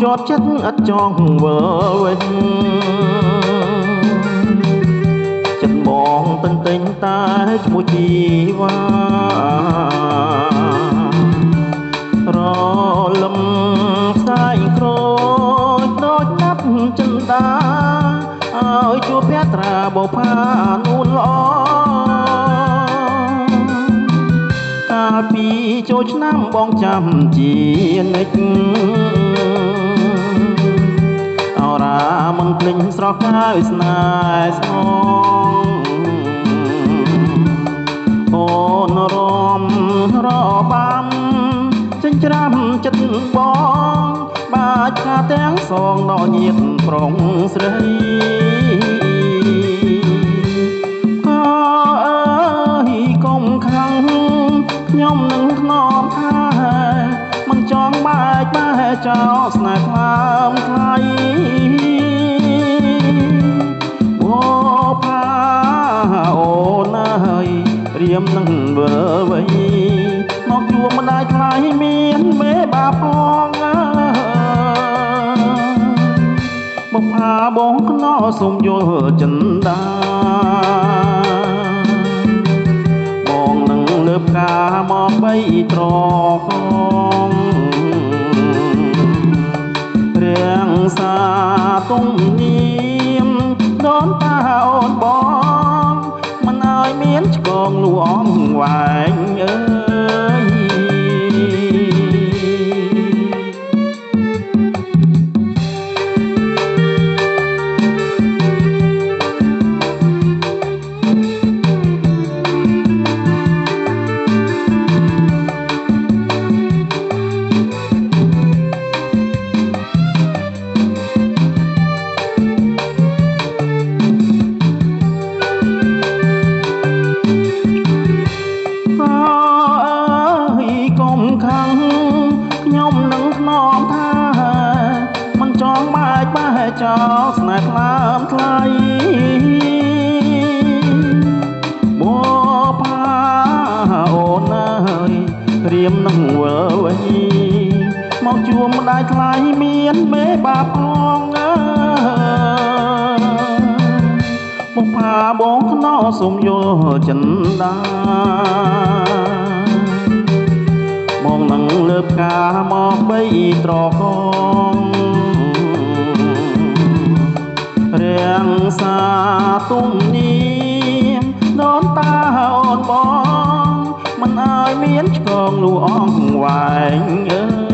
จอดចិត្តឥតចង់វើវិញចិត្តបងទន្ទិញតែឈ្មោះជីវ៉ារលឹមផ្សាយក្រូចដូចណាប់ចិន្តាឲ្យជួបភត្រាបុផានួនល្អកាលពីចូលឆ្នាំបងចាំជានិច្ចអរាមិនភ្លេចស្រស់កាយស្នេហ៍ស្នងអូនរំរបាំចិញ្ច្រាំចិត្តបងបាច់ថាទាំងសងដល់ញាតប្រុងស្រីអើយកុំខាំងខ្ញុំនឹងធ្នមថាមិនចង់បែកបែកចោលស្នេហ៍ខ្លាមថ្លៃអូផាអូនអើយព្រាមនឹងវិលវៃមកជួបម្ដាយថ្លៃមានមេបាផងមកផាបងខ្នោសូមយល់ចិន្តាបងនឹងលើបការមកបីត្រកងរៀងសាទុំញាមដូនតាអូនបងមិនឲ្យមានឆ្កងលួអមវែងអើយខ្ញុំនឹងធ្នមថាមិនចង់បែកបែកចោលស្នេហ៍ខ្លាមថ្លៃបផាអូនអើយព្រាមនឹងវិលវិញមកជួបម្ដាយថ្លៃមានមេបាផងមកផាបងខ្នោសូមយល់ចិន្តាបងនឹងលើបការមកបីត្រកងរៀងសាទុំញាមដូនតាអូនបងមិនឲ្យមានឆ្កងលួអងវែងអើ